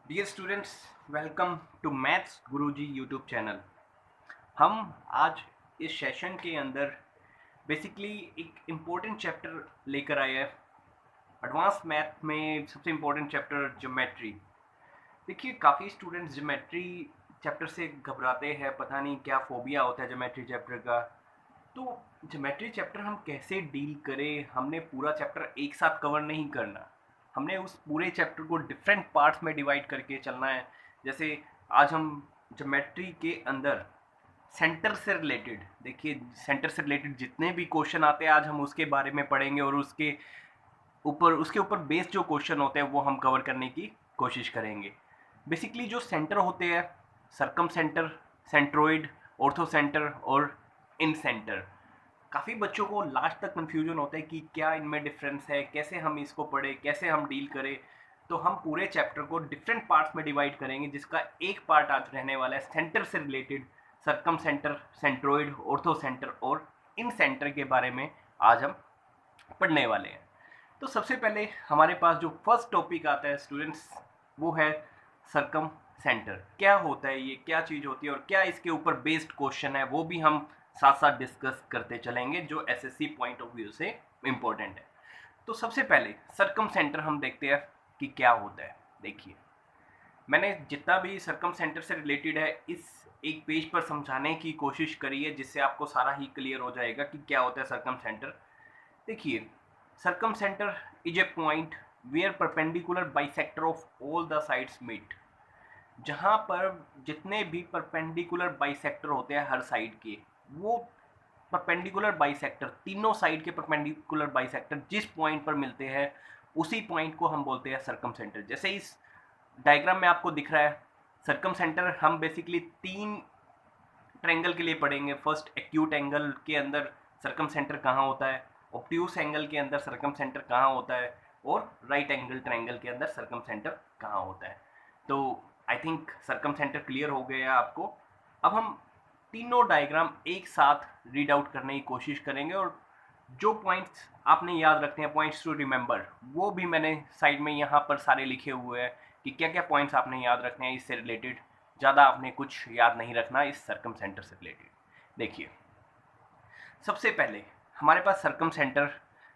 Dear students, welcome to maths Guruji YouTube channel. हम आज इस सेशन के अंदर बेसिकली एक इम्पोर्टेंट चैप्टर लेकर आए हैं। एडवांस मैथ में सबसे इम्पोर्टेंट चैप्टर ज्योमेट्री। देखिए, काफ़ी स्टूडेंट्स ज्योमेट्री चैप्टर से घबराते हैं, पता नहीं क्या फोबिया होता है ज्योमेट्री चैप्टर का। तो ज्योमेट्री चैप्टर हम कैसे डील करें, हमने पूरा चैप्टर एक साथ कवर नहीं करना। हमने उस पूरे चैप्टर को डिफरेंट पार्ट्स में डिवाइड करके चलना है। जैसे आज हम ज्योमेट्री के अंदर सेंटर से रिलेटेड, देखिए सेंटर से रिलेटेड जितने भी क्वेश्चन आते हैं आज हम उसके बारे में पढ़ेंगे और उसके ऊपर बेस्ड जो क्वेश्चन होते हैं वो हम कवर करने की कोशिश करेंगे। बेसिकली जो सेंटर होते हैं, सरकम सेंटर, सेंट्रोइड, ऑर्थो सेंटर और इन सेंटर। काफ़ी बच्चों को लास्ट तक कन्फ्यूजन होता है कि क्या इनमें डिफरेंस है, कैसे हम इसको पढ़ें, कैसे हम डील करें। तो हम पूरे चैप्टर को डिफरेंट पार्ट्स में डिवाइड करेंगे, जिसका एक पार्ट आज रहने वाला है सेंटर से related, circumcenter, centroid, orthocenter और इन सेंटर के बारे में आज हम पढ़ने वाले हैं। तो सबसे पहले हमारे पास जो फर्स्ट टॉपिक आता है स्टूडेंट्स, वो है सरकम सेंटर। क्या होता है ये, क्या चीज़ होती है और क्या इसके ऊपर बेस्ड क्वेश्चन है, वो भी हम साथ साथ डिस्कस करते चलेंगे, जो एसएससी पॉइंट ऑफ व्यू से इम्पोर्टेंट है। तो सबसे पहले सरकम सेंटर हम देखते हैं कि क्या होता है। देखिए, मैंने जितना भी सरकम सेंटर से रिलेटेड है इस एक पेज पर समझाने की कोशिश करी है, जिससे आपको सारा ही क्लियर हो जाएगा कि क्या होता है सरकम सेंटर। देखिए, circumcenter is a point where perpendicular bisector of all the sides meet. जहाँ पर जितने भी परपेंडिकुलर बाइसेक्टर होते हैं हर साइड के, वो परपेंडिकुलर बाइसेक्टर, तीनों साइड के परपेंडिकुलर बाइसेक्टर जिस पॉइंट पर मिलते हैं उसी पॉइंट को हम बोलते हैं सरकम सेंटर। जैसे इस डायग्राम में आपको दिख रहा है, सरकम सेंटर हम बेसिकली तीन ट्रायंगल के लिए पढ़ेंगे। फर्स्ट, एक्यूट एंगल के अंदर सरकम सेंटर कहाँ होता है, ऑब्ट्यूस एंगल के अंदर सरकम सेंटर कहाँ होता है, और राइट एंगल ट्रायंगल के अंदर सरकम सेंटर कहाँ होता है। तो आई थिंक सरकम सेंटर क्लियर हो गया आपको। अब हम तीनों डायग्राम एक साथ रीड आउट करने की कोशिश करेंगे, और जो पॉइंट्स आपने याद रखते हैं, पॉइंट्स टू रिमेंबर, वो भी मैंने साइड में यहाँ पर सारे लिखे हुए हैं कि क्या क्या पॉइंट्स आपने याद रखने हैं इससे रिलेटेड। ज़्यादा आपने कुछ याद नहीं रखना इस सरकम सेंटर से रिलेटेड। देखिए, सबसे पहले हमारे पास सरकम सेंटर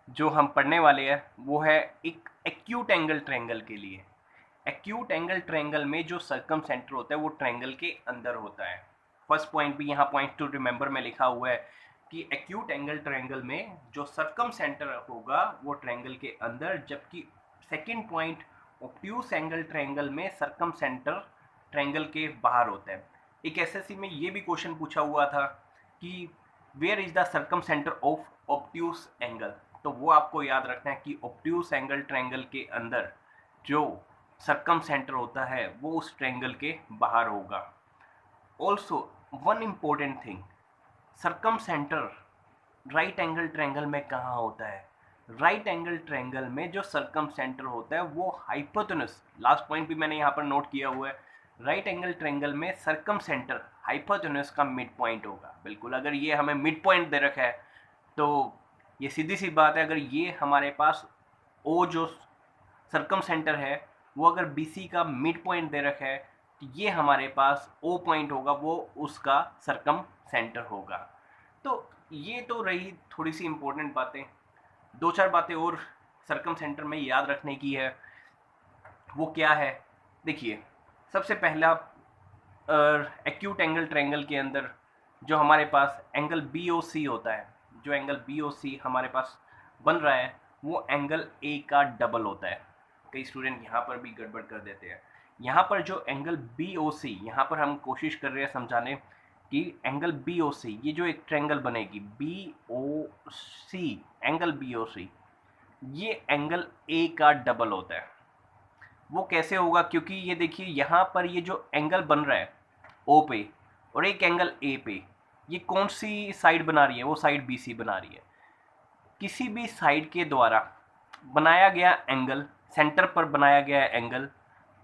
जो हम पढ़ने वाले हैं वो है एक एक्यूट एंगल ट्रायंगल के लिए। एक्यूट एंगल ट्रायंगल में जो सरकम सेंटर होता है वो ट्रायंगल के अंदर होता है। फर्स्ट पॉइंट भी यहाँ पॉइंट टू रिमेंबर में लिखा हुआ है कि एक्यूट एंगल ट्रायंगल में जो सरकम सेंटर होगा वो ट्रायंगल के अंदर, जबकि second point obtuse angle triangle में सरकम सेंटर ट्रायंगल के बाहर होता है। एक एसएससी में ये भी क्वेश्चन पूछा हुआ था कि where is the circumcenter of obtuse angle. तो वो आपको याद रखना है कि ऑब्ट्यूस एंगल ट्रायंगल के अंदर जो सरकम सेंटर होता है वो उस ट्रायंगल के बाहर होगा। Also one important thing, circumcenter right angle triangle में कहाँ होता है। राइट एंगल ट्रायंगल में जो सरकम सेंटर होता है वो हाइपोटेनस, लास्ट पॉइंट भी मैंने यहाँ पर नोट किया हुआ है, राइट एंगल ट्रायंगल में सरकम सेंटर हाइपोटेनस का मिड पॉइंट होगा। बिल्कुल, अगर ये हमें मिड पॉइंट दे रखा है तो ये सीधी सी बात है, अगर ये हमारे पास ओ जो सरकम सेंटर है वो अगर बीसी का मिड पॉइंट दे रखा है तो ये हमारे पास ओ पॉइंट होगा, वो उसका सरकम सेंटर होगा। तो ये तो रही थोड़ी सी इम्पोर्टेंट बातें। दो चार बातें और सरकम सेंटर में याद रखने की है, वो क्या है। देखिए, सबसे पहला, एक्यूट एंगल ट्रायंगल के अंदर जो हमारे पास एंगल बी ओ सी होता है, जो एंगल बी ओ सी हमारे पास बन रहा है वो एंगल ए का डबल होता है। कई स्टूडेंट यहाँ पर भी गड़बड़ कर देते हैं। यहाँ पर जो एंगल बी ओ सी, यहाँ पर हम कोशिश कर रहे हैं समझाने कि एंगल बी ओ सी, ये जो एक ट्रायंगल बनेगी बी ओ सी, एंगल बी ओ सी, ये एंगल ए का डबल होता है। वो कैसे होगा, क्योंकि ये देखिए यहाँ पर ये जो एंगल बन रहा है ओ पे और एक एंगल ए पे, ये कौन सी साइड बना रही है, वो साइड बी सी बना रही है। किसी भी साइड के द्वारा बनाया गया एंगल, सेंटर पर बनाया गया एंगल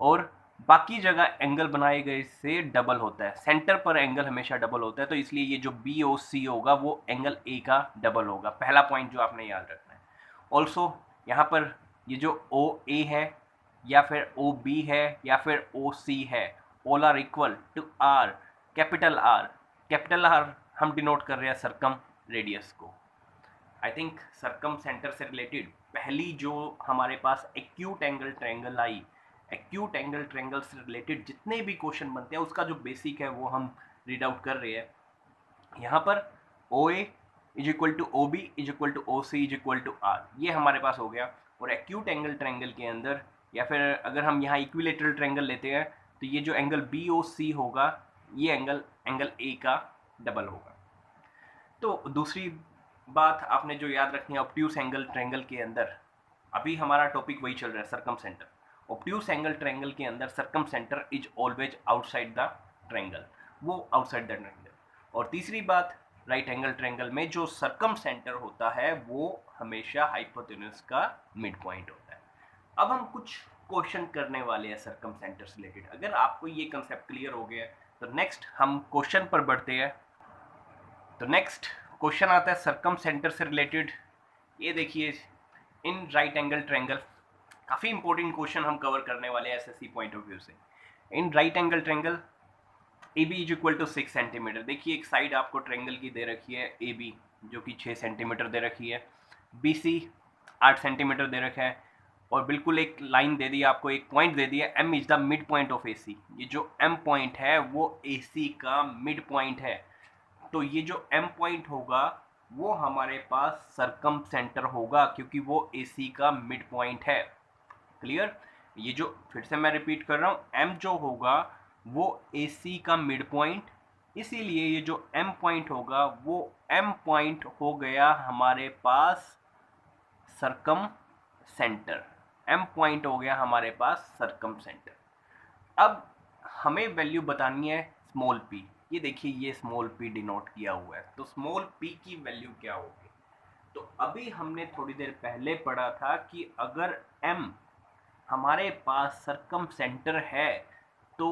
और बाकी जगह एंगल बनाए गए से डबल होता है। सेंटर पर एंगल हमेशा डबल होता है, तो इसलिए ये जो बी ओ सी होगा वो एंगल ए का डबल होगा। पहला पॉइंट जो आपने याद रखना है। ऑल्सो यहाँ पर ये जो ओ ए है या फिर ओ बी है या फिर ओ सी है, all are equal to R, capital R. Capital R हम डिनोट कर रहे हैं सर्कम रेडियस को। आई थिंक सर्कम सेंटर से रिलेटेड पहली जो हमारे पास acute angle triangle I, acute angle triangle से रिलेटेड जितने भी क्वेश्चन बनते हैं उसका जो बेसिक है वो हम रीड आउट कर रहे हैं। यहाँ पर O A is equal to O B is equal to O C is equal to R, ये हमारे पास हो गया। और एक्यूट एंगल ट्रायंगल के अंदर, या फिर अगर हम यहाँ इक्विलेटरल ट्रायंगल लेते हैं तो ये जो एंगल बी ओ सी होगा ये एंगल ए का डबल होगा। तो दूसरी बात आपने जो याद रखनी है, ऑब्ट्यूस एंगल ट्रायंगल के अंदर अभी हमारा टॉपिक वही चल रहा है, circum centre. Obtuse angle triangle के अंदर circum centre is always outside the triangle, वो आउटसाइड द ट्रायंगल। और तीसरी बात, राइट एंगल ट्रायंगल में जो सर्कम सेंटर होता है वो हमेशा हाइपोटेन्यूज का मिड पॉइंट होता है। अब हम कुछ क्वेश्चन करने वाले हैं सर्कम सेंटर से रिलेटेड। अगर आपको ये कंसेप्ट क्लियर हो गया तो नेक्स्ट हम क्वेश्चन पर बढ़ते हैं। तो नेक्स्ट क्वेश्चन आता है सर्कम सेंटर से रिलेटेड। ये देखिए, इन राइट एंगल ट्रायंगल, काफ़ी इंपॉर्टेंट क्वेश्चन हम कवर करने वाले हैं एसएससी पॉइंट ऑफ व्यू से। In right angle triangle A B is equal to 6 centimetre. देखिए एक साइड आपको ट्रायंगल की दे रखी है ए बी जो कि 6 सेंटीमीटर दे रखी है, बी सी 8 सेंटीमीटर दे रखा है, और बिल्कुल एक लाइन दे दी आपको, एक पॉइंट दे दिया, M is the mid point of A C. ये जो एम पॉइंट है वो ए सी का मिड पॉइंट है। तो ये जो एम पॉइंट होगा वो हमारे पास सर्कम सेंटर होगा क्योंकि वो ए सी का मिड पॉइंट है। क्लियर? ये जो, फिर से मैं रिपीट कर रहा हूँ, एम जो होगा वो ए सी का मिड पॉइंट, इसीलिए ये जो एम पॉइंट होगा वो एम पॉइंट हो गया हमारे पास सर्कम सेंटर। एम पॉइंट हो गया हमारे पास सर्कम सेंटर। अब हमें वैल्यू बतानी है स्मॉल पी। ये देखिए ये स्मॉल पी डिनोट किया हुआ है, तो स्मॉल पी की वैल्यू क्या होगी? तो अभी हमने थोड़ी देर पहले पढ़ा था कि अगर एम हमारे पास सर्कम सेंटर है तो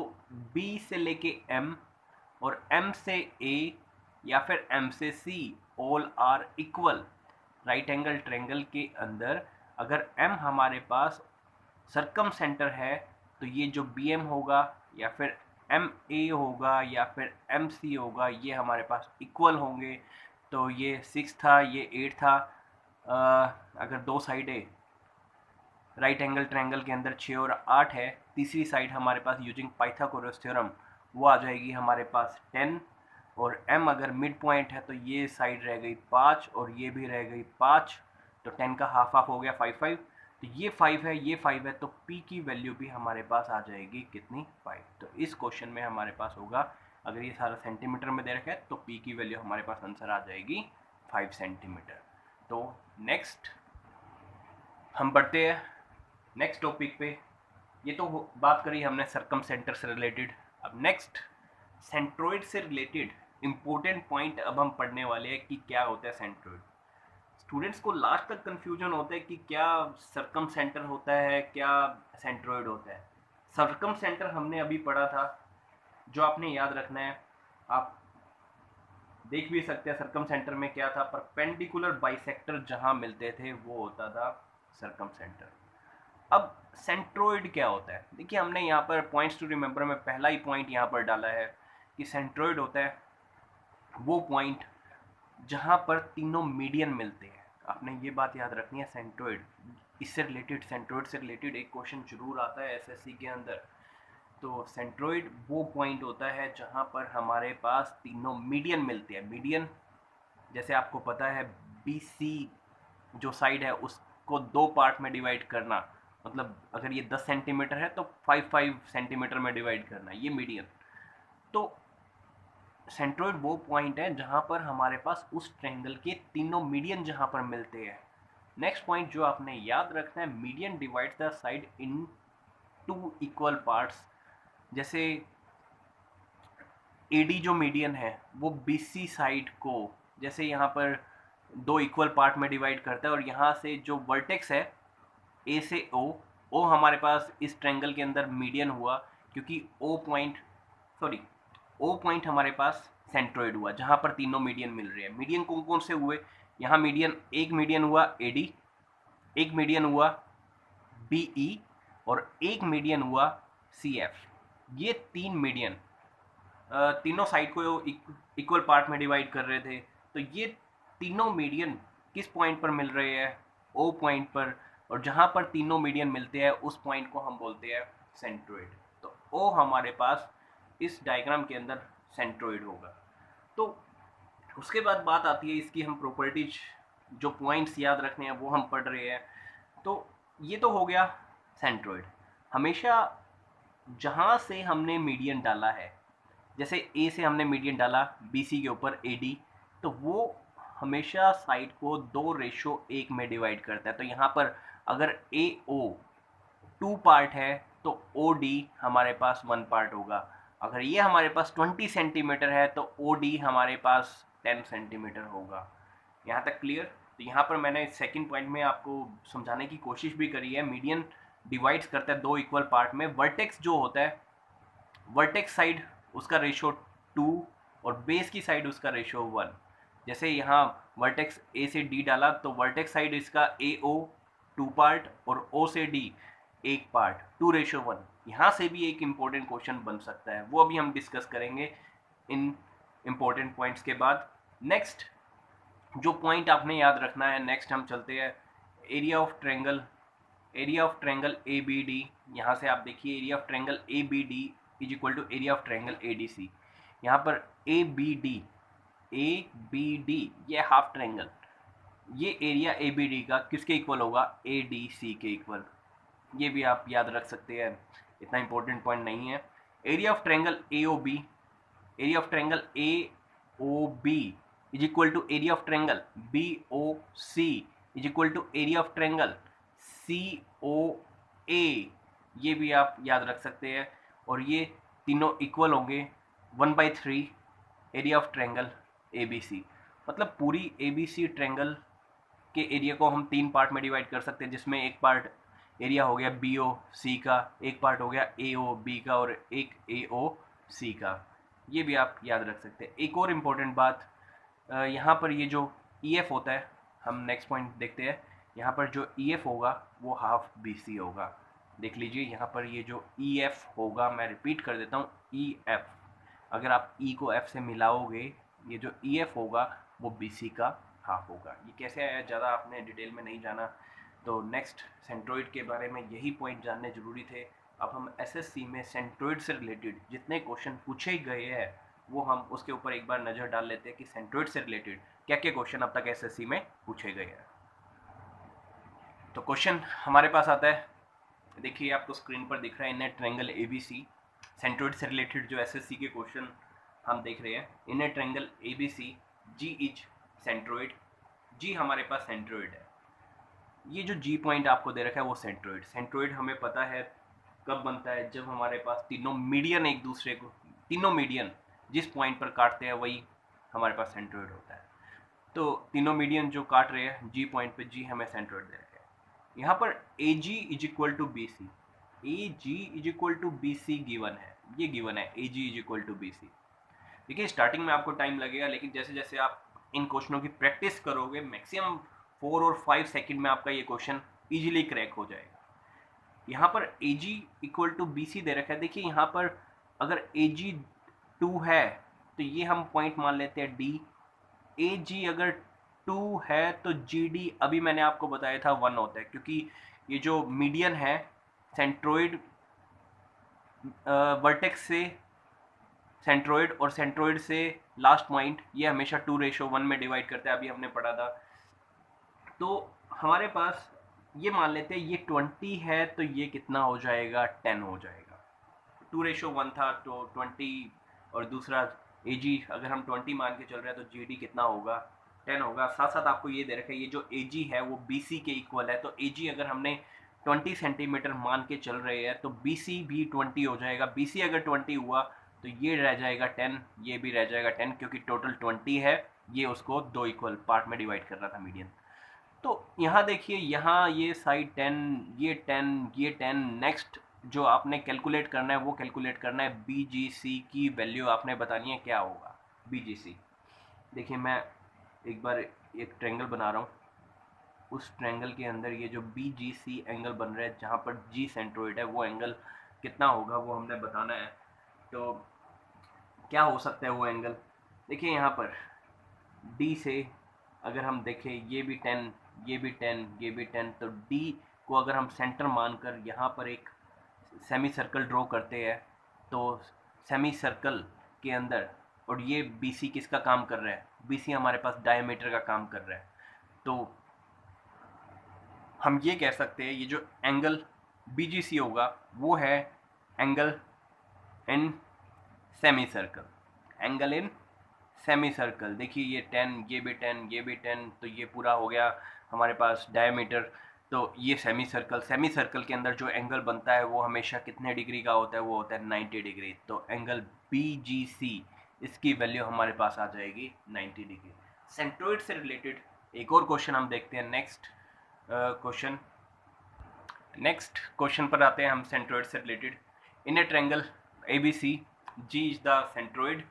B से लेके M और M से A या फिर M से C all are equal. Right angle triangle के अंदर अगर M हमारे पास सर्कम सेंटर है तो ये जो BM होगा या फिर MA होगा या फिर MC होगा, ये हमारे पास इक्वल होंगे। तो ये 6 था, ये 8 था। अगर दो साइडें राइट एंगल ट्रायंगल के अंदर 6 और 8 है, तीसरी साइड हमारे पास यूजिंग पाइथागोरस थ्योरम वो आ जाएगी हमारे पास 10, और m अगर मिड पॉइंट है तो ये साइड रह गई 5 और ये भी रह गई 5, तो 10 का हाफ हाफ हो गया 5 5। तो ये 5 है, ये 5 है, तो p की वैल्यू भी हमारे पास आ जाएगी कितनी? 5। तो इस क्वेश्चन में हमारे पास होगा, अगर ये सारा सेंटीमीटर में दे रखा है तो p की वैल्यू हमारे पास आंसर आ जाएगी 5 सेंटीमीटर। तो नेक्स्ट हम बढ़ते हैं नेक्स्ट टॉपिक पे। ये तो बात करी हमने सर्कम सेंटर से रिलेटेड। अब नेक्स्ट सेंट्रोइड से रिलेटेड इम्पोर्टेंट पॉइंट अब हम पढ़ने वाले हैं कि क्या होता है सेंट्रोइड। स्टूडेंट्स को लास्ट तक कंफ्यूजन होता है कि क्या सर्कम सेंटर होता है, क्या सेंट्रोइड होता है। सर्कम सेंटर हमने अभी पढ़ा था, जो आपने याद रखना है, आप देख भी सकते हैं सर्कम सेंटर में क्या था, परपेंडिकुलर बाइसेक्टर जहां मिलते थे वो होता था सर्कम सेंटर। अब सेंट्रोइड क्या होता है? देखिए हमने यहाँ पर पॉइंट्स टू रिमेंबर में पहला ही पॉइंट यहाँ पर डाला है कि सेंट्रोइड होता है वो पॉइंट जहाँ पर तीनों मीडियन मिलते हैं। आपने ये बात याद रखनी है। सेंट्रोइड, इससे रिलेटेड, सेंट्रोइड से रिलेटेड एक क्वेश्चन जरूर आता है एसएससी के अंदर। तो सेंट्रोइड वो पॉइंट होता है जहाँ पर हमारे पास तीनों मीडियन मिलते हैं। मीडियन जैसे आपको पता है, BC जो साइड है उसको दो पार्ट में डिवाइड करना, मतलब अगर ये 10 सेंटीमीटर है तो 5 सेंटीमीटर में डिवाइड करना, ये मीडियन। तो सेंट्रोइड वो पॉइंट है जहां पर हमारे पास उस ट्रायंगल के तीनों मीडियन जहां पर मिलते हैं। नेक्स्ट पॉइंट जो आपने याद रखना है, median divides the side in 2 equal parts. जैसे AD जो मीडियन है वो BC साइड को, जैसे यहाँ पर 2 इक्वल पार्ट में डिवाइड करता है, और यहाँ से जो वर्टेक्स है A से O हमारे पास इस ट्रायंगल के अंदर मीडियन हुआ, क्योंकि O पॉइंट हमारे पास सेंट्रोइड हुआ जहां पर तीनों मीडियन मिल रहे हैं। मीडियन कौन कौन से हुए? यहाँ मीडियन, एक मीडियन हुआ AD, एक मीडियन हुआ BE, और एक मीडियन हुआ CF। ये 3 मीडियन तीनों साइड को इक्वल पार्ट में डिवाइड कर रहे थे। तो ये तीनों मीडियन किस पॉइंट पर मिल रहे हैं? O पॉइंट पर। और जहाँ पर तीनों मीडियन मिलते हैं उस पॉइंट को हम बोलते हैं सेंट्रोइड। तो O हमारे पास इस डायग्राम के अंदर सेंट्रोइड होगा। तो उसके बाद बात आती है इसकी, हम प्रॉपर्टीज जो पॉइंट्स याद रखने हैं वो हम पढ़ रहे हैं। तो ये तो हो गया सेंट्रोइड। हमेशा जहाँ से हमने मीडियन डाला है, जैसे ए से हमने मीडियन डाला BC के ऊपर AD, तो वो हमेशा साइड को 2:1 में डिवाइड करता है। तो यहाँ पर अगर AO 2 पार्ट है तो OD हमारे पास 1 पार्ट होगा। अगर ये हमारे पास 20 सेंटीमीटर है तो OD हमारे पास 10 सेंटीमीटर होगा। यहाँ तक क्लियर? तो यहाँ पर मैंने सेकंड पॉइंट में आपको समझाने की कोशिश भी करी है। मीडियन डिवाइड्स करता है 2 इक्वल पार्ट में। वर्टेक्स जो होता है, वर्टेक्स साइड उसका रेशो 2 और बेस की साइड उसका रेशो 1। जैसे यहाँ वर्टेक्स A से D डाला तो वर्टेक्स साइड इसका AO 2 पार्ट और O से D 1 पार्ट, 2:1। यहाँ से भी एक इम्पोर्टेंट क्वेश्चन बन सकता है, वो अभी हम डिस्कस करेंगे इन इम्पोर्टेंट पॉइंट्स के बाद। नेक्स्ट जो पॉइंट आपने याद रखना है, नेक्स्ट हम चलते हैं area of triangle. Area of triangle ABD, यहाँ से आप देखिए area of triangle ABD is equal to area of triangle ADC। यहाँ पर ABD ये हाफ ट्रायंगल, ये एरिया ABD का किसके इक्वल होगा? ADC के इक्वल। ये भी आप याद रख सकते हैं, इतना इंपॉर्टेंट पॉइंट नहीं है। Area of triangle AOB, area of triangle AOB is equal to area of triangle BOC is equal to area of triangle COA। ये भी आप याद रख सकते हैं। और ये तीनों इक्वल होंगे 1/3 एरिया ऑफ ट्रायंगल ABC। मतलब पूरी ABC ट्रायंगल के एरिया को हम 3 पार्ट में डिवाइड कर सकते हैं, जिसमें एक पार्ट एरिया हो गया BOC का, एक पार्ट हो गया AOB का और एक AOC का। ये भी आप याद रख सकते हैं। एक और इम्पोर्टेंट बात, यहाँ पर ये जो EF होता है, हम नेक्स्ट पॉइंट देखते हैं। यहाँ पर जो EF होगा वो हाफ BC होगा। देख लीजिए यहाँ पर ये जो EF होगा, मैं रिपीट कर देता हूँ, EF। अगर आप E को F से मिलाओगे, ये जो EF होगा वो BC का हाफ होगा। ये कैसे आया, ज़्यादा आपने डिटेल में नहीं जाना, तो नेक्स्ट सेंट्रोइड के बारे में यही पॉइंट जानने जरूरी थे। अब हम SSC में सेंट्रोइड से रिलेटेड जितने क्वेश्चन पूछे गए हैं वो हम उसके ऊपर एक बार नज़र डाल लेते हैं कि सेंट्रोइड से रिलेटेड क्या क्या क्वेश्चन अब तक SSC में पूछे गए हैं। तो क्वेश्चन हमारे पास आता है, देखिए आपको स्क्रीन पर दिख रहा है, इनर ट्रायंगल ABC। सेंट्रोइड से रिलेटेड जो SSC के क्वेश्चन हम देख रहे हैं, inner triangle ABC, G is centroid. G हमारे पास सेंट्रोइड है। ये जो G पॉइंट आपको दे रखा है वो सेंट्रोइड। सेंट्रोइड हमें पता है कब बनता है, जब हमारे पास तीनों मीडियन एक दूसरे को, तीनों मीडियन जिस पॉइंट पर काटते हैं वही हमारे पास सेंट्रोइड होता है। तो तीनों मीडियन जो काट रहे हैं G पॉइंट पे, G हमें सेंट्रोइड दे रखा है। यहाँ पर AG is equal to BC, AG is equal to BC given है, ये गिवन है AG is equal to BC। देखिए स्टार्टिंग में आपको टाइम लगेगा, लेकिन जैसे जैसे आप इन क्वेश्चनों की प्रैक्टिस करोगे, मैक्सिमम 4 और 5 सेकंड में आपका ये क्वेश्चन इजीली क्रैक हो जाएगा। यहाँ पर AG इक्वल टू BC दे रखा है। देखिए यहाँ पर अगर AG 2 है तो ये हम पॉइंट मान लेते हैं D। AG अगर 2 है तो GD, अभी मैंने आपको बताया था 1 होता है, क्योंकि ये जो मीडियन है सेंट्रोइड, वर्टेक्स से सेंट्रोइड और सेंट्रोइड से लास्ट पॉइंट, ये हमेशा 2:1 में डिवाइड करते हैं, अभी हमने पढ़ा था। तो हमारे पास ये मान लेते हैं ये 20 है तो ये कितना हो जाएगा? 10 हो जाएगा। 2:1 था तो 20, और दूसरा AG अगर हम 20 मान के चल रहे हैं तो GD कितना होगा? 10 होगा। साथ साथ आपको ये दे रखा है, ये जो AG है वो BC के इक्वल है। तो AG अगर हमने 20 सेंटीमीटर मान के चल रहे हैं तो BC भी 20 हो जाएगा। BC अगर 20 हुआ तो ये रह जाएगा 10, ये भी रह जाएगा 10, क्योंकि टोटल 20 है। ये उसको 2 इक्वल पार्ट में डिवाइड कर रहा था मीडियन। तो यहाँ देखिए, यहाँ ये साइड 10, ये 10, ये 10। नेक्स्ट जो आपने कैलकुलेट करना है वो कैलकुलेट करना है BGC की वैल्यू आपने बतानी है क्या होगा BGC। देखिए मैं एक बार एक ट्रायंगल बना रहा हूँ, उस ट्रायंगल के अंदर ये जो बी जी सी एंगल बन रहा है जहाँ पर जी सेंट्रोइड है, वो एंगल कितना होगा वो हमने बताना है। तो क्या हो सकता है वो एंगल? देखिए यहाँ पर डी से अगर हम देखें, ये भी 10, ये भी 10, ये भी 10, तो डी को अगर हम सेंटर मानकर यहाँ पर एक सेमी सर्कल ड्रॉ करते हैं, तो सेमी सर्कल के अंदर, और ये बी सी किसका काम कर रहा है? बी सी हमारे पास डायमीटर का काम कर रहा है। तो हम ये कह सकते हैं ये जो एंगल बी जी सी होगा वो है angle in semi circle, angle in semi circle. देखिए ये 10, ये भी 10, ये भी 10, तो ये पूरा हो गया हमारे पास डायमीटर। तो ये सेमी सर्कल के अंदर जो एंगल बनता है वो हमेशा कितने डिग्री का होता है? वो होता है 90 डिग्री। तो एंगल बी जी सी, इसकी वैल्यू हमारे पास आ जाएगी 90 डिग्री। सेंट्रोइड से रिलेटेड एक और क्वेश्चन हम देखते हैं। नेक्स्ट क्वेश्चन पर आते हैं हम सेंट्रोइड से related. In a triangle A B C, G is the centroid.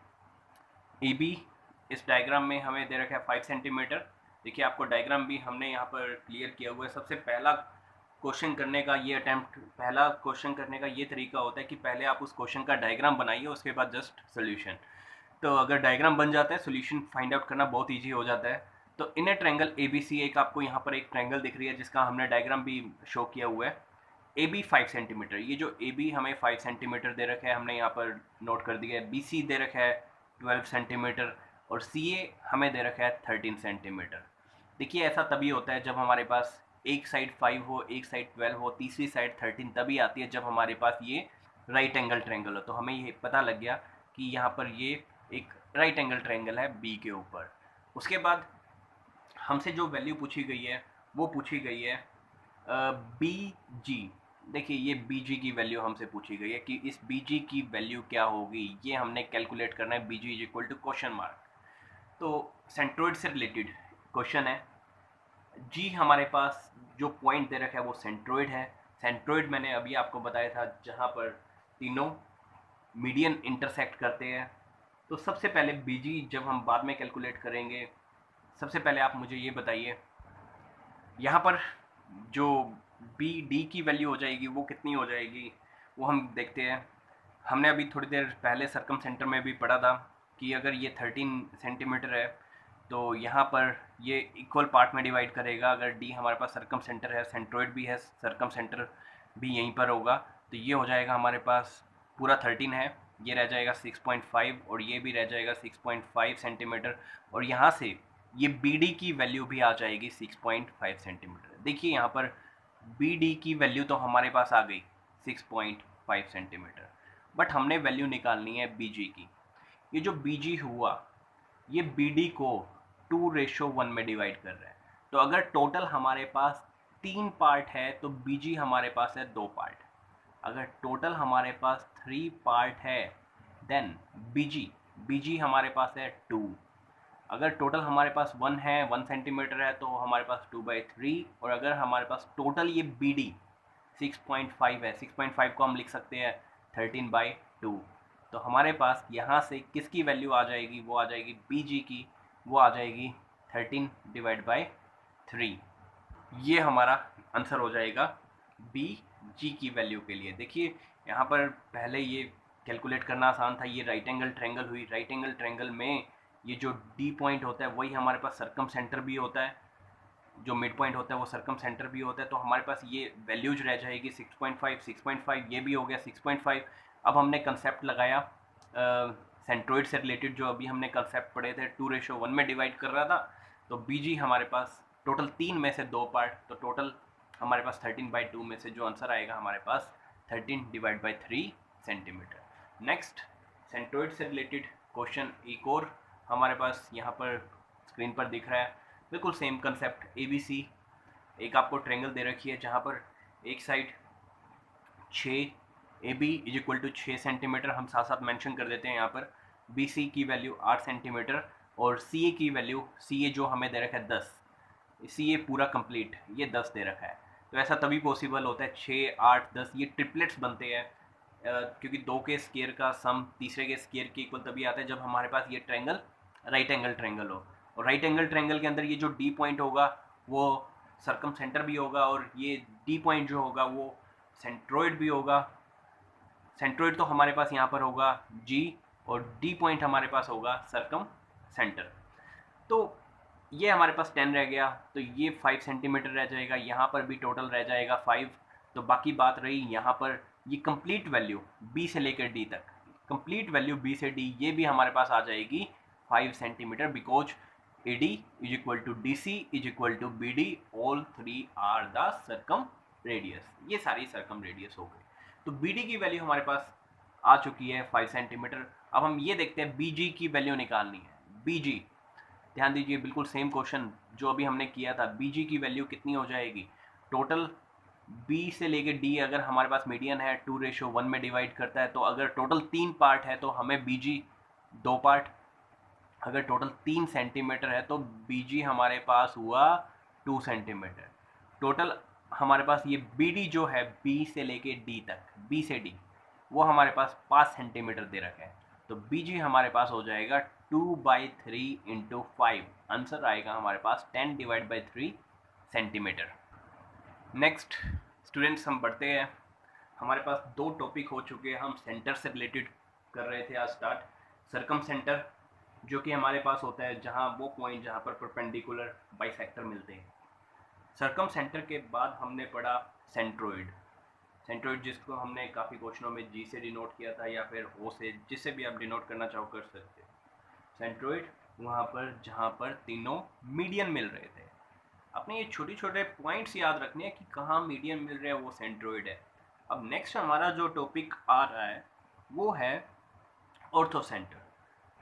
A B, इस डायग्राम में हमें दे रखा है 5 सेंटीमीटर। देखिए आपको डायग्राम भी हमने यहाँ पर क्लियर किया हुआ है। सबसे पहला क्वेश्चन करने का ये तरीका होता है कि पहले आप उस क्वेश्चन का डायग्राम बनाइए, उसके बाद जस्ट सोल्यूशन। तो अगर डायग्राम बन जाता है, सोल्यूशन फाइंड आउट करना बहुत ईजी हो जाता है। तो इन a triangle A B C, एक आपको यहाँ पर एक ट्रायंगल दिख रही है जिसका हमने डायग्राम भी शो किया हुआ है। ए बी 5 सेंटीमीटर, ये जो ए बी हमें 5 सेंटीमीटर दे रखा है, हमने यहाँ पर नोट कर दिया है। बी सी दे रखा है 12 सेंटीमीटर, और सी ए हमें दे रखा है 13 सेंटीमीटर। देखिए ऐसा तभी होता है जब हमारे पास एक साइड 5 हो, एक साइड 12 हो, तीसरी साइड 13 तभी आती है जब हमारे पास ये राइट एंगल ट्रायंगल हो। तो हमें ये पता लग गया कि यहाँ पर ये एक राइट एंगल ट्रायंगल है बी के ऊपर। उसके बाद हमसे जो वैल्यू पूछी गई है वो पूछी गई है बी जी। देखिए ये बी जी की वैल्यू हमसे पूछी गई है कि इस बी जी की वैल्यू क्या होगी, ये हमने कैलकुलेट करना है। B G is equal to question mark. तो सेंट्रोइड से रिलेटेड क्वेश्चन है। जी हमारे पास जो पॉइंट दे रखा है वो सेंट्रोइड है। सेंट्रोइड मैंने अभी आपको बताया था जहाँ पर तीनों मीडियन इंटरसेक्ट करते हैं। तो सबसे पहले बी जी जब हम बाद में कैलकुलेट करेंगे, सबसे पहले आप मुझे ये बताइए यहाँ पर जो बी डी की वैल्यू हो जाएगी वो कितनी हो जाएगी, वो हम देखते हैं। हमने अभी थोड़ी देर पहले सर्कम सेंटर में भी पढ़ा था कि अगर ये 13 सेंटीमीटर है तो यहाँ पर ये इक्वल पार्ट में डिवाइड करेगा। अगर डी हमारे पास सर्कम सेंटर है, सेंट्रोइड भी है, सर्कम सेंटर भी यहीं पर होगा, तो ये हो जाएगा हमारे पास पूरा 13 है, ये रह जाएगा 6.5, और ये भी रह जाएगा 6.5 सेंटीमीटर, और यहाँ से ये बी डी की वैल्यू भी आ जाएगी 6.5 सेंटीमीटर। देखिए यहाँ पर बी डी की वैल्यू तो हमारे पास आ गई 6.5 सेंटीमीटर, बट हमने वैल्यू निकालनी है बी जी की। ये जो बी जी हुआ ये बी डी को 2:1 में डिवाइड कर रहा है। तो अगर टोटल हमारे पास 3 पार्ट है तो बी जी हमारे पास है 2 पार्ट। अगर टोटल हमारे पास 3 पार्ट है देन बी जी हमारे पास है 2। अगर टोटल हमारे पास 1 है, 1 सेंटीमीटर है, तो हमारे पास 2/3। और अगर हमारे पास टोटल ये बी डी 6.5 है, 6.5 को हम लिख सकते हैं 13/2। तो हमारे पास यहाँ से किसकी वैल्यू आ जाएगी? वो आ जाएगी बी जी की, वो आ जाएगी 13/3। ये हमारा आंसर हो जाएगा बी जी की वैल्यू के लिए। देखिए यहाँ पर पहले ये कैलकुलेट करना आसान था। ये राइट एंगल ट्रायंगल हुई, राइट एंगल ट्रायंगल में ये जो डी पॉइंट होता है वही हमारे पास सर्कम सेंटर भी होता है, जो मिड पॉइंट होता है वो सर्कम सेंटर भी होता है। तो हमारे पास ये वैल्यूज रह जाएगी 6.5, ये भी हो गया 6.5। अब हमने कंसेप्ट लगाया सेंट्रोइड से रिलेटेड, जो अभी हमने कंसेप्ट पढ़े थे 2:1 में डिवाइड कर रहा था। तो बी जी हमारे पास टोटल 3 में से 2 पार्ट, तो टोटल हमारे पास 13/2 में से जो आंसर आएगा हमारे पास 13/3 सेंटीमीटर। नेक्स्ट सेंट्रोइड से रिलेटेड क्वेश्चन एक और हमारे पास यहाँ पर स्क्रीन पर दिख रहा है। बिल्कुल same concept, A B C, एक आपको ट्रायंगल दे रखी है जहाँ पर एक side 6, A B is equal to 6 centimetre, हम साथ साथ मेंशन कर देते हैं यहाँ पर। बी सी की वैल्यू 8 सेंटीमीटर, और सी ए की वैल्यू, सी ए जो हमें दे रखा है 10, सी ए पूरा कंप्लीट ये 10 दे रखा है। तो ऐसा तभी पॉसिबल होता है 6, 8, 10 ये ट्रिपलेट्स बनते हैं, क्योंकि 2 के स्केयर का सम तीसरे के स्केयर के इक्वल तभी आता है जब हमारे पास ये ट्रायंगल राइट एंगल ट्रायंगल हो। और राइट एंगल ट्रायंगल के अंदर ये जो डी पॉइंट होगा वो सर्कम सेंटर भी होगा और ये डी पॉइंट जो होगा वो सेंट्रोइड भी होगा। सेंट्रोइड तो हमारे पास यहाँ पर होगा जी, और डी पॉइंट हमारे पास होगा सर्कम सेंटर। तो ये हमारे पास 10 रह गया, तो ये 5 सेंटीमीटर रह जाएगा, यहाँ पर भी टोटल रह जाएगा 5। तो बाकी बात रही यहाँ पर ये कंप्लीट वैल्यू बी से लेकर डी तक, कंप्लीट वैल्यू बी से डी ये भी हमारे पास आ जाएगी 5 centimetre, because A D is equal to D C is equal to B D, all three are the circumradius. ये सारी सर्कम रेडियस हो गई। तो बी डी की वैल्यू हमारे पास आ चुकी है 5 सेंटीमीटर। अब हम ये देखते हैं बी जी की वैल्यू निकालनी है। बी जी, ध्यान दीजिए, बिल्कुल सेम क्वेश्चन जो अभी हमने किया था। बी जी की वैल्यू कितनी हो जाएगी? टोटल बी से लेके डी अगर हमारे पास मीडियन है 2:1 में डिवाइड करता है, तो अगर टोटल 3 पार्ट है तो हमें बी जी 2 पार्ट, अगर टोटल 3 सेंटीमीटर है तो बी जी हमारे पास हुआ 2 सेंटीमीटर। टोटल हमारे पास ये बी डी जो है बी से लेके डी तक, बी से डी, वो हमारे पास 5 सेंटीमीटर दे रखा है। तो बी जी हमारे पास हो जाएगा 2/3 इंटू 5, आंसर आएगा हमारे पास 10/3 सेंटीमीटर। नेक्स्ट स्टूडेंट्स हम बढ़ते हैं। हमारे पास 2 टॉपिक हो चुके हैं, हम सेंटर से रिलेटेड कर रहे थे आज स्टार्ट। सर्कम सेंटर जो कि हमारे पास होता है जहां वो पॉइंट जहां पर परपेंडिकुलर बाइसेक्टर मिलते हैं। सर्कम सेंटर के बाद हमने पढ़ा सेंट्रोइड। सेंट्रोइड जिसको हमने काफ़ी क्वेश्चनों में जी से डिनोट किया था या फिर ओ से, जिससे भी आप डिनोट करना चाहो कर सकते हो। सेंट्रोइड वहाँ पर जहाँ पर तीनों मीडियन मिल रहे थे। अपने ये छोटे छोटे पॉइंट्स याद रखने हैं कि कहाँ मीडियन मिल रहे हैं, वो सेंट्रोइड है। अब नेक्स्ट हमारा जो टॉपिक आ रहा है वो है ortho centre.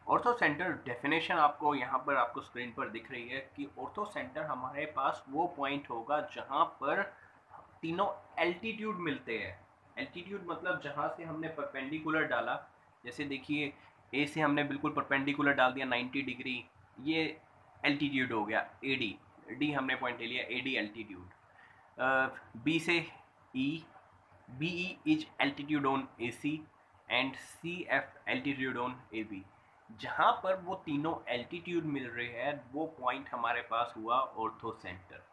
Ortho centre definition आपको यहाँ पर आपको स्क्रीन पर दिख रही है कि ऑर्थो सेंटर हमारे पास वो पॉइंट होगा जहाँ पर तीनों एल्टीट्यूड मिलते हैं। एल्टीट्यूड मतलब जहाँ से हमने परपेंडिकुलर डाला, जैसे देखिए ए से हमने बिल्कुल परपेंडिकुलर डाल दिया 90 डिग्री, ये एल्टीट्यूड हो गया ए डी। डी हमने पॉइंट ले लिया, ए डी एल्टीट्यूड। बी से E, B E is altitude on A C and C F altitude on A B. जहाँ पर वो तीनों एल्टीट्यूड मिल रहे हैं वो पॉइंट हमारे पास हुआ ऑर्थो सेंटर।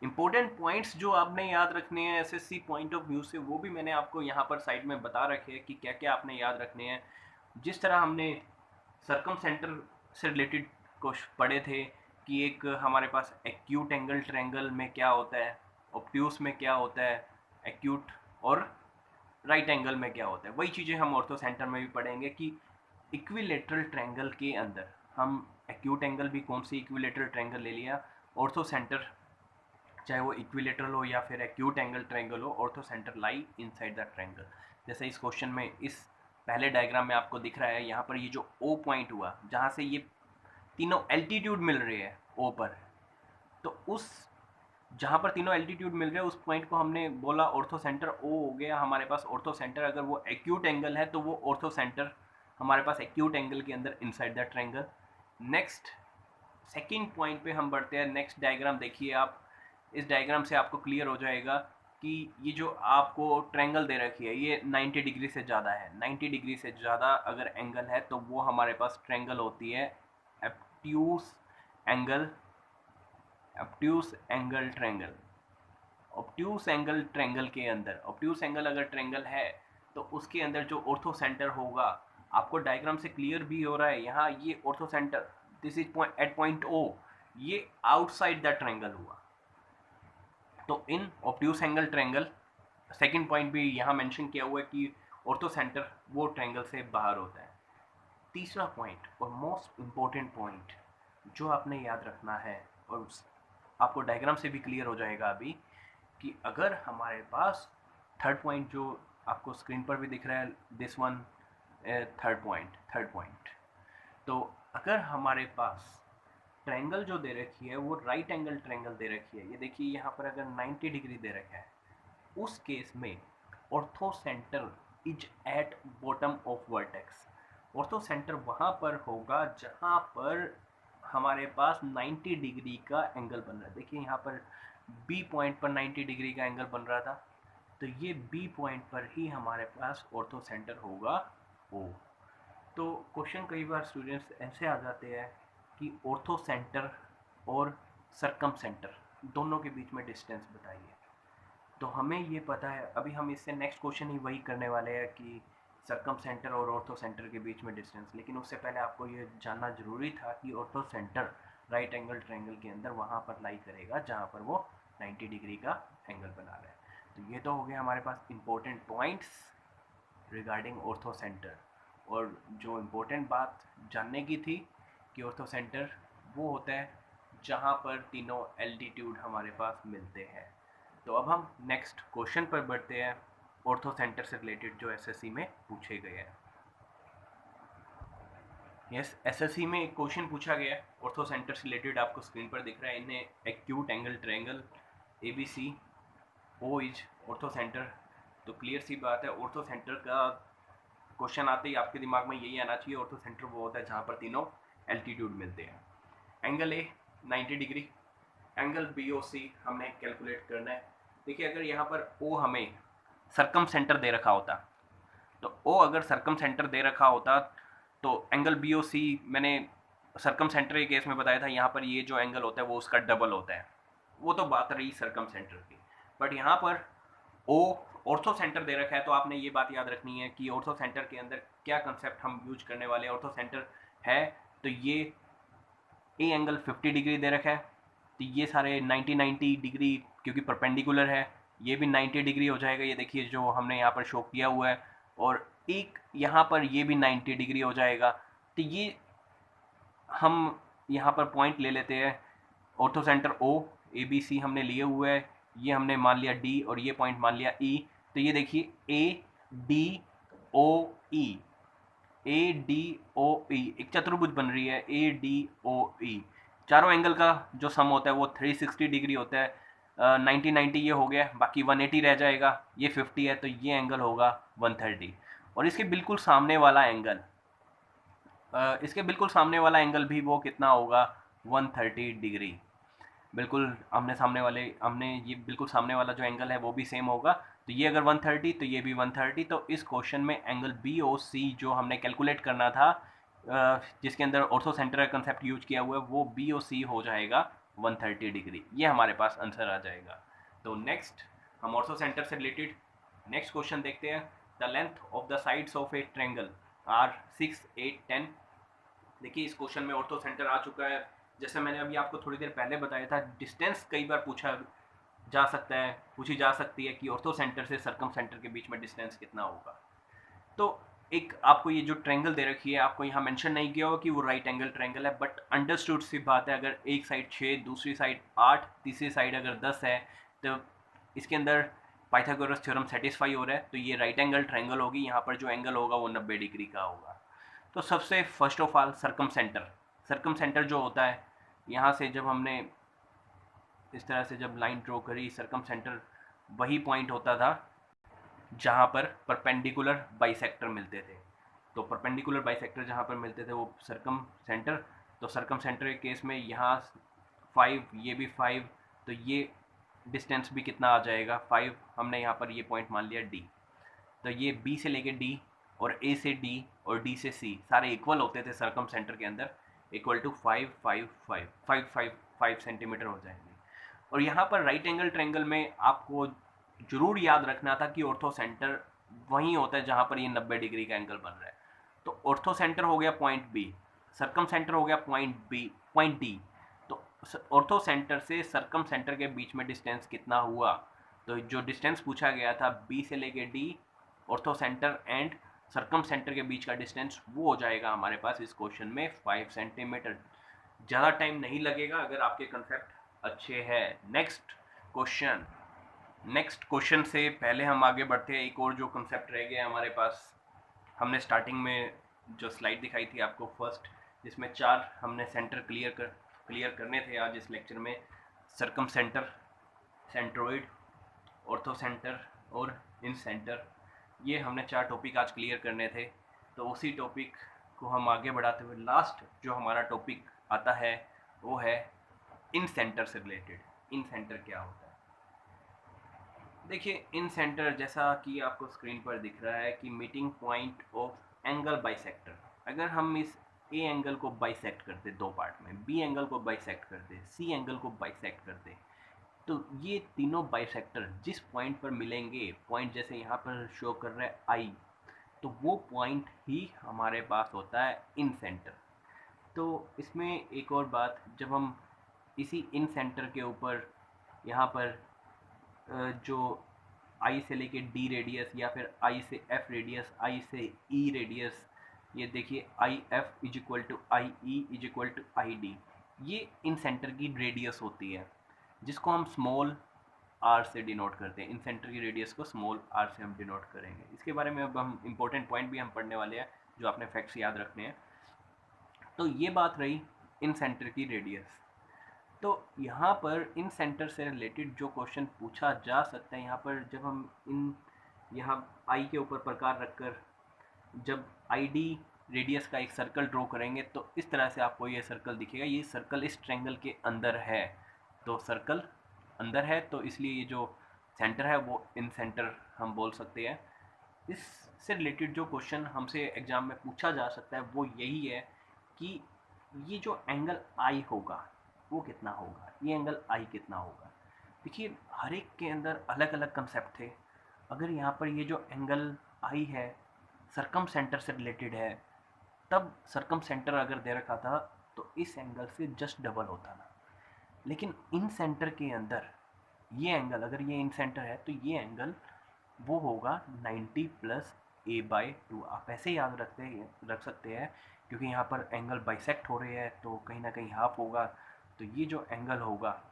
इंपॉर्टेंट पॉइंट्स जो आपने याद रखने हैं एसएससी पॉइंट ऑफ व्यू से, वो भी मैंने आपको यहाँ पर साइड में बता रखे हैं कि क्या क्या आपने याद रखने हैं। जिस तरह हमने सर्कम सेंटर से रिलेटेड कुछ पढ़े थे कि एक हमारे पास एक्यूट एंगल ट्रायंगल में क्या होता है, ऑब्ट्यूस में क्या होता है, एक्यूट और राइट एंगल में क्या होता है, वही चीज़ें हम ऑर्थो सेंटर में भी पढ़ेंगे कि इक्विलेटरल ट्रायंगल के अंदर हम एक्यूट एंगल भी कौन सी इक्विलेटरल ट्रायंगल ले लिया, ऑर्थो सेंटर चाहे वो इक्विलेटरल हो या फिर एक्यूट एंगल ट्रायंगल हो, ortho centre lie inside the triangle. जैसे इस क्वेश्चन में इस पहले डायग्राम में आपको दिख रहा है, यहाँ पर ये जो ओ पॉइंट हुआ जहाँ से ये तीनों एल्टीट्यूड मिल रहे हैं ओ पर, तो उस जहाँ पर तीनों एल्टीट्यूड मिल रहे हैं उस पॉइंट को हमने बोला ऑर्थो सेंटर ओ हो गया हमारे पास ऑर्थो सेंटर। अगर वो एक्यूट एंगल है तो वो ऑर्थो सेंटर हमारे पास एक्यूट एंगल के अंदर inside the triangle. Next second point पे हम बढ़ते हैं। नेक्स्ट डायग्राम देखिए आप, इस डायग्राम से आपको क्लियर हो जाएगा कि ये जो आपको ट्रायंगल दे रखी है ये 90 डिग्री से ज़्यादा है। 90 डिग्री से ज़्यादा अगर एंगल है तो वो हमारे पास ट्रायंगल होती है obtuse angle, obtuse angle triangle. Obtuse angle triangle के अंदर, ऑब्ट्यूस एंगल अगर ट्रायंगल है तो उसके अंदर जो ऑर्थो सेंटर होगा, आपको डायग्राम से क्लियर भी हो रहा है यहाँ, ये orthocenter this is at point O, ये आउटसाइड द ट्रायंगल हुआ। तो in obtuse angle triangle, second point भी यहाँ मेंशन किया हुआ है कि ऑर्थो सेंटर वो ट्रायंगल से बाहर होता है। तीसरा पॉइंट और मोस्ट इम्पोर्टेंट पॉइंट जो आपने याद रखना है, और आपको डायग्राम से भी क्लियर हो जाएगा अभी, कि अगर हमारे पास थर्ड पॉइंट जो आपको स्क्रीन पर भी दिख रहा है, दिस वन थर्ड पॉइंट, तो अगर हमारे पास ट्रायंगल जो दे रखी है वो राइट एंगल ट्रायंगल दे रखी है, ये देखिए यहाँ पर अगर 90 डिग्री दे रखा है, उस केस में ortho centre is at bottom of vertex. Ortho centre वहाँ पर होगा जहाँ पर हमारे पास 90 डिग्री का एंगल बन रहा है। देखिए यहाँ पर बी पॉइंट पर 90 डिग्री का एंगल बन रहा था, तो ये बी पॉइंट पर ही हमारे पास ऑर्थो सेंटर होगा ओ। तो क्वेश्चन कई बार स्टूडेंट्स ऐसे आ जाते हैं कि ऑर्थो सेंटर और सर्कम सेंटर दोनों के बीच में डिस्टेंस बताइए। तो हमें ये पता है, अभी हम इससे नेक्स्ट क्वेश्चन ही वही करने वाले हैं कि सर्कम सेंटर और ऑर्थो सेंटर के बीच में डिस्टेंस। लेकिन उससे पहले आपको ये जानना जरूरी था कि ortho centre right angle triangle के अंदर वहाँ पर लाई करेगा जहाँ पर वो 90 डिग्री का एंगल बना रहा है। तो ये तो हो गया हमारे पास important points regarding orthocenter. और जो इम्पोर्टेंट बात जानने की थी कि ऑर्थो सेंटर वो होता है जहाँ पर तीनों एल्टीट्यूड हमारे पास मिलते हैं। तो अब हम नेक्स्ट क्वेश्चन पर बढ़ते हैं, ऑर्थो सेंटर से रिलेटेड जो एसएससी में पूछे गए हैं। यस, एसएससी में एक क्वेश्चन पूछा गया है ऑर्थो सेंटर से रिलेटेड, आपको स्क्रीन पर दिख रहा है। इन्हें acute angle triangle ABC O is ortho centre. तो क्लियर सी बात है, ऑर्थो सेंटर का क्वेश्चन आते ही आपके दिमाग में यही आना चाहिए, ऑर्थो सेंटर वो होता है जहाँ पर तीनों एल्टीट्यूड मिलते हैं। Angle A 90 degree, angle BOC हमने कैलकुलेट करना है। देखिए अगर यहाँ पर O हमें सरकम सेंटर दे रखा होता, तो O अगर सरकम सेंटर दे रखा होता तो एंगल BOC मैंने सरकम सेंटर के केस में बताया था, यहाँ पर ये जो एंगल होता है वो उसका डबल होता है। वो तो बात रही सरकम सेंटर की, बट यहाँ पर O ऑर्थो सेंटर दे रखा है। तो आपने ये बात याद रखनी है कि ऑर्थो सेंटर के अंदर क्या कंसेप्ट हम यूज करने वाले हैं। ऑर्थो सेंटर है तो ये ए एंगल 50 डिग्री दे रखा है, तो ये सारे 90 डिग्री क्योंकि परपेंडिकुलर है, ये भी 90 डिग्री हो जाएगा। ये देखिए जो हमने यहाँ पर शो किया हुआ है, और एक यहाँ पर ये भी 90 डिग्री हो जाएगा। तो ये हम यहाँ पर पॉइंट ले लेते हैं, ऑर्थो सेंटर O ABC हमने लिए हुए है, ये हमने मान लिया D और ये पॉइंट मान लिया E। तो ये देखिए ADOE, ADOE एक चतुर्भुज बन रही है ADOE। चारों एंगल का जो सम होता है वो 360 डिग्री होता है। 90 ये हो गया, बाकी 180 रह जाएगा, ये 50 है तो ये एंगल होगा 130। और इसके बिल्कुल सामने वाला एंगल, इसके बिल्कुल सामने वाला एंगल भी वो कितना होगा 130 डिग्री। बिल्कुल हमने ये बिल्कुल सामने वाला जो एंगल है वो भी सेम होगा। तो ये अगर 130 तो ये भी 130। तो इस क्वेश्चन में एंगल BOC जो हमने कैलकुलेट करना था, जिसके अंदर ऑर्थो सेंटर का कंसेप्ट यूज किया हुआ है, वो BOC हो जाएगा 130 डिग्री। ये हमारे पास आंसर आ जाएगा। तो नेक्स्ट हम ऑर्थो सेंटर से रिलेटेड नेक्स्ट क्वेश्चन देखते हैं। The length of the sides of a triangle are 6, 8, 10। देखिए इस क्वेश्चन में ऑर्थो सेंटर आ चुका है। जैसे मैंने अभी आपको थोड़ी देर पहले बताया था, डिस्टेंस कई बार पूछी जा सकती है कि ऑर्थो सेंटर से सरकम सेंटर के बीच में डिस्टेंस कितना होगा। तो एक आपको ये जो ट्रायंगल दे रखी है, आपको यहाँ मेंशन नहीं किया होगा कि वो राइट एंगल ट्रायंगल है, बट अंडरस्टूड सी बात है। अगर एक साइड 6, दूसरी साइड 8, तीसरी साइड अगर 10 है, तो इसके अंदर पाइथागोरस थ्योरम सेटिस्फाई हो रहा है, तो ये राइट एंगल ट्रायंगल होगी। यहाँ पर जो एंगल होगा वो 90 डिग्री का होगा। तो सबसे फर्स्ट ऑफ ऑल सरकम सेंटर जो होता है, यहाँ से जब हमने इस तरह से जब लाइन ड्रॉ करी, सरकम सेंटर वही पॉइंट होता था जहाँ पर परपेंडिकुलर बाइसेक्टर मिलते थे। तो परपेंडिकुलर बाइसेक्टर जहाँ पर मिलते थे वो सरकम सेंटर। तो सरकम सेंटर के केस में यहाँ 5, ये भी 5, तो ये डिस्टेंस भी कितना आ जाएगा 5। हमने यहाँ पर ये पॉइंट मान लिया D। तो ये B से लेके D और A से D और D से C सारे इक्वल होते थे सरकम सेंटर के अंदर, इक्वल टू 5 सेंटीमीटर हो जाएंगे। और यहाँ पर राइट एंगल ट्रायंगल में आपको जरूर याद रखना था कि ऑर्थो सेंटर वहीं होता है जहाँ पर ये 90 डिग्री का एंगल बन रहा है। तो ऑर्थो सेंटर हो गया पॉइंट B, सरकम सेंटर हो गया पॉइंट D। तो ऑर्थो सेंटर से सरकम सेंटर के बीच में डिस्टेंस कितना हुआ, तो जो डिस्टेंस पूछा गया था B से लेके D, orthocenter and circumcenter के बीच का डिस्टेंस, वो हो जाएगा हमारे पास इस क्वेश्चन में 5 सेंटीमीटर। ज़्यादा टाइम नहीं लगेगा अगर आपके कंसेप्ट अच्छे हैं। नेक्स्ट क्वेश्चन से पहले हम आगे बढ़ते हैं, एक और जो कंसेप्ट रह गया हमारे पास। हमने स्टार्टिंग में जो स्लाइड दिखाई थी आपको फर्स्ट, जिसमें 4 हमने सेंटर क्लियर करने थे आज इस लेक्चर में। सरकम सेंटर, सेंट्रोइड, ऑर्थो सेंटर और इन सेंटर, ये हमने 4 टॉपिक आज क्लियर करने थे। तो उसी टॉपिक को हम आगे बढ़ाते हुए लास्ट जो हमारा टॉपिक आता है वो है इन सेंटर से रिलेटेड। इन सेंटर क्या होता है? देखिए इन सेंटर जैसा कि आपको स्क्रीन पर दिख रहा है कि meeting point of angle bisector. अगर हम इस ए एंगल को बाइसेक्ट करते 2 पार्ट में, बी एंगल को बाइसेक्ट करते, सी एंगल को बाइसेक्ट करते, तो ये तीनों बाइसेक्टर जिस पॉइंट पर मिलेंगे, पॉइंट जैसे यहाँ पर शो कर रहा है आई, तो वो पॉइंट ही हमारे पास होता है इन सेंटर। तो इसमें एक और बात, जब हम इसी इन सेंटर के ऊपर यहाँ पर जो आई से लेके डी रेडियस या फिर आई से एफ रेडियस, आई से ई रेडियस, ये देखिए I F is equal to I E is equal to I D, ये इन सेंटर की रेडियस होती है जिसको हम स्मॉल आर से डिनोट करते हैं। इन सेंटर की रेडियस को स्मॉल आर से हम डिनोट करेंगे। इसके बारे में अब हम इंपॉर्टेंट पॉइंट भी हम पढ़ने वाले हैं जो आपने फैक्ट्स याद रखने हैं। तो ये बात रही इन सेंटर की रेडियस। तो यहाँ पर इन सेंटर से रिलेटेड जो क्वेश्चन पूछा जा सकता है, यहाँ पर जब हम इन यहाँ आई के ऊपर प्रकार रखकर जब आई डी रेडियस का एक सर्कल ड्रॉ करेंगे तो इस तरह से आपको ये सर्कल दिखेगा। ये सर्कल इस ट्रायंगल के अंदर है, तो सर्कल अंदर है तो इसलिए ये जो सेंटर है वो इन सेंटर हम बोल सकते हैं। इससे रिलेटेड जो क्वेश्चन हमसे एग्जाम में पूछा जा सकता है वो यही है कि ये जो एंगल आई होगा वो कितना होगा, ये एंगल आई कितना होगा। देखिए हर एक के अंदर अलग अलग कंसेप्ट थे। अगर यहाँ पर ये जो एंगल आई है सरकम सेंटर से रिलेटेड है, तब सरकम सेंटर अगर दे रखा था तो इस एंगल से जस्ट डबल होता ना। लेकिन इन सेंटर के अंदर ये एंगल, अगर ये इन सेंटर है तो ये एंगल वो होगा 90 प्लस ए बाई 2। आप ऐसे याद रख सकते हैं क्योंकि यहाँ पर एंगल बाइसेक्ट हो रहे हैं तो कहीं ना कहीं हाफ होगा। तो ये जो एंगल होगा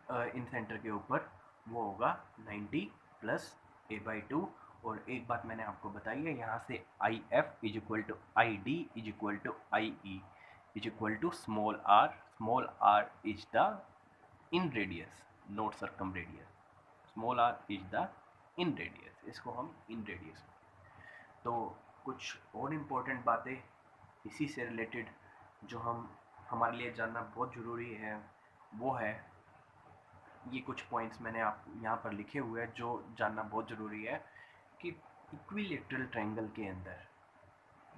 इन सेंटर के ऊपर वो होगा 90 प्लस ए बाई 2। और एक बात मैंने आपको बताई है, यहाँ से I F is equal to I D is equal to I E is equal to small R is the inradius not circumradius, small R is the inradius, इसको हम इन रेडियस। तो कुछ और important बातें इसी से related जो हमारे लिए जानना बहुत ज़रूरी है वो है, ये कुछ पॉइंट्स मैंने आप यहाँ पर लिखे हुए हैं जो जानना बहुत ज़रूरी है कि इक्विलेटरल ट्रायंगल के अंदर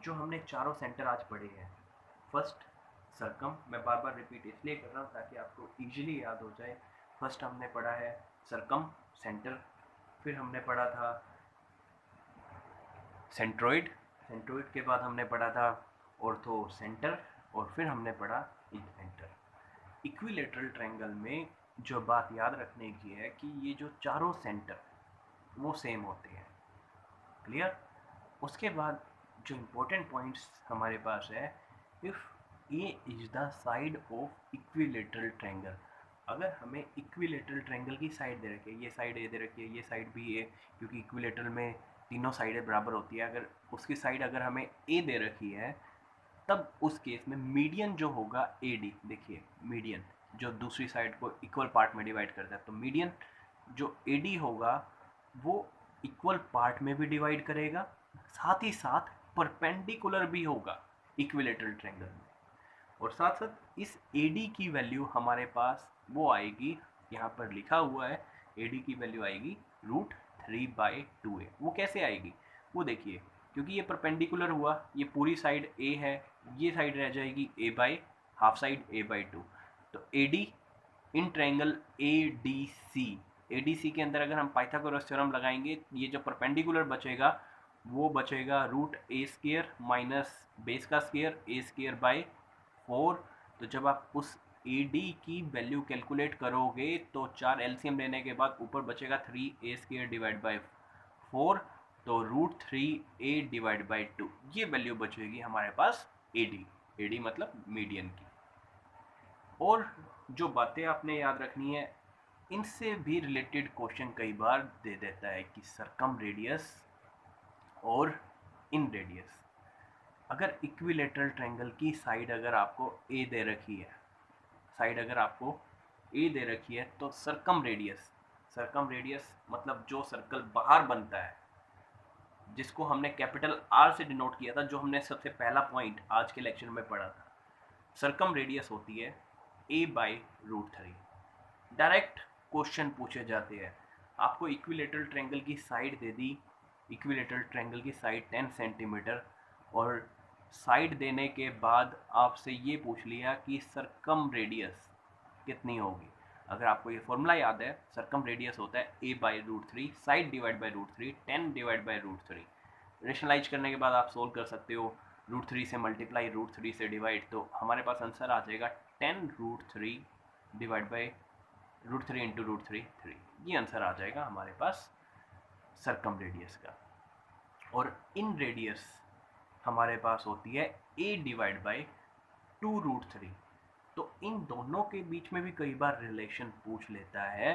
जो हमने चारों सेंटर आज पढ़े हैं, फर्स्ट सरकम, मैं बार बार रिपीट इसलिए कर रहा हूँ ताकि आपको इजीली याद हो जाए। फर्स्ट हमने पढ़ा है सरकम सेंटर, फिर हमने पढ़ा था सेंट्रोइड, सेंट्रोइड के बाद हमने पढ़ा था ऑर्थो सेंटर, और फिर हमने पढ़ा इन सेंटर। इक्विलेटरल ट्रायंगल में जो बात याद रखने की है कि ये जो चारों सेंटर वो सेम होते हैं। क्लियर? उसके बाद जो इम्पोर्टेंट पॉइंट्स हमारे पास है, if A is the side of equilateral triangle, अगर हमें इक्विलेटरल ट्रायंगल की साइड दे रखी है, ये साइड ए दे रखी है, ये साइड भी ए, क्योंकि इक्विलेटरल में तीनों साइडें बराबर होती है, अगर उसकी साइड अगर हमें ए दे रखी है तब उस केस में मीडियन जो होगा ए डी, देखिए मीडियन जो दूसरी साइड को इक्वल पार्ट में डिवाइड करता है, तो मीडियन जो ए डी होगा वो इक्वल पार्ट में भी डिवाइड करेगा, साथ ही साथ परपेंडिकुलर भी होगा इक्विलेटरल ट्रायंगल में। और साथ साथ इस ए डी की वैल्यू हमारे पास वो आएगी, यहाँ पर लिखा हुआ है ए डी की वैल्यू आएगी √3/2a। वो कैसे आएगी वो देखिए, क्योंकि ये परपेंडिकुलर हुआ, ये पूरी साइड ए है, ये साइड रह जाएगी a by half side a/2। तो A D in triangle A D C के अंदर अगर हम पाइथागोरस थ्योरम लगाएंगे, ये जो परपेंडिकुलर बचेगा वो बचेगा √a² माइनस बेस का स्क्वायर a²/4। तो जब आप उस ए डी की वैल्यू कैलकुलेट करोगे तो 4 एलसीएम लेने के बाद ऊपर बचेगा 3a² डिवाइड बाई 4, तो √3a/2 ये वैल्यू बचेगी हमारे पास ए डी मतलब मीडियन की। और जो बातें आपने याद रखनी है, इनसे भी रिलेटेड क्वेश्चन कई बार दे देता है कि सरकम रेडियस और इन रेडियस। अगर इक्विलेटरल ट्रायंगल की साइड अगर आपको ए दे रखी है, साइड अगर आपको ए दे रखी है तो सरकम रेडियस मतलब जो सर्कल बाहर बनता है, जिसको हमने कैपिटल आर से डिनोट किया था, जो हमने सबसे पहला पॉइंट आज के लेक्चर में पढ़ा था, सरकम रेडियस होती है a/√3। डायरेक्ट क्वेश्चन पूछे जाते हैं, आपको इक्विलेटरल ट्रायंगल की साइड दे दी, इक्विलेटरल ट्रायंगल की साइड 10 सेंटीमीटर, और साइड देने के बाद आपसे ये पूछ लिया कि सरकम रेडियस कितनी होगी। अगर आपको ये फॉर्मूला याद है, सर्कम रेडियस होता है a/√3, side divide by √3, 10 divide by √3। Rationalise करने के बाद आप सोल्व कर सकते हो, √3 से मल्टीप्लाई, √3 से डिवाइड, तो हमारे पास आंसर आ जाएगा 10√3 डिवाइड बाई √3 इंटू √3, 3। ये आंसर आ जाएगा हमारे पास सर्कम रेडियस का। और इन रेडियस हमारे पास होती है a डिवाइड बाई 2√3। तो इन दोनों के बीच में भी कई बार रिलेशन पूछ लेता है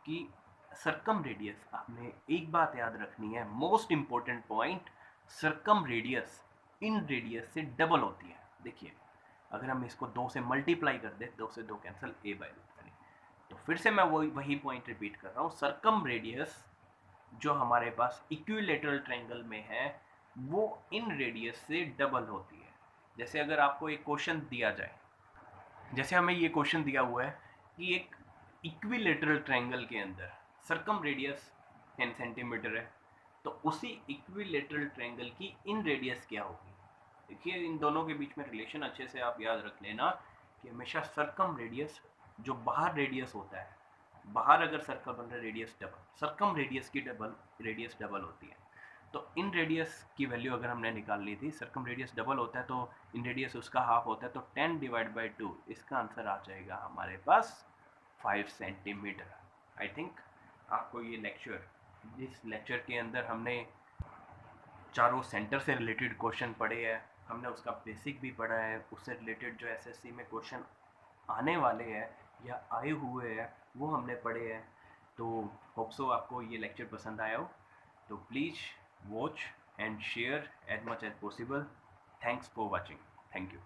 कि सर्कम रेडियस, आपने एक बात याद रखनी है, most important point, circum radius इन रेडियस से डबल होती है। देखिए, अगर हम इसको 2 से मल्टीप्लाई कर दे, 2 से 2 कैंसिल, a/√3। तो फिर से मैं वही पॉइंट रिपीट कर रहा हूँ, सर्कम रेडियस जो हमारे पास इक्विलेटरल ट्रायंगल में है वो इन रेडियस से डबल होती है। जैसे अगर आपको एक क्वेश्चन दिया जाए, जैसे हमें ये क्वेश्चन दिया हुआ है कि एक इक्विलेटरल ट्रायंगल के अंदर सर्कम रेडियस 10 सेंटीमीटर है, तो उसी इक्विलेटरल ट्रायंगल की इन रेडियस क्या होगी। देखिए, इन दोनों के बीच में रिलेशन अच्छे से आप याद रख लेना कि हमेशा सर्कम रेडियस, जो बाहर रेडियस होता है, बाहर अगर सर्कल बन रहा है, रेडियस डबल, सर्कम रेडियस की डबल रेडियस डबल होती है। तो इन रेडियस की वैल्यू अगर हमने निकालनी थी, सर्कम रेडियस डबल होता है तो इन रेडियस उसका हाफ होता है, तो 10 डिवाइड बाई 2, इसका आंसर आ जाएगा हमारे पास 5 सेंटीमीटर। आई थिंक आपको ये लेक्चर, जिस लेक्चर के अंदर हमने चारों सेंटर से रिलेटेड क्वेश्चन पढ़े हैं, हमने उसका बेसिक भी पढ़ा है, उससे रिलेटेड जो एसएससी में क्वेश्चन आने वाले हैं या आए हुए हैं वो हमने पढ़े हैं। तो होप सो आपको ये लेक्चर पसंद आया हो। तो please watch and share as much as possible. Thanks for watching. Thank you.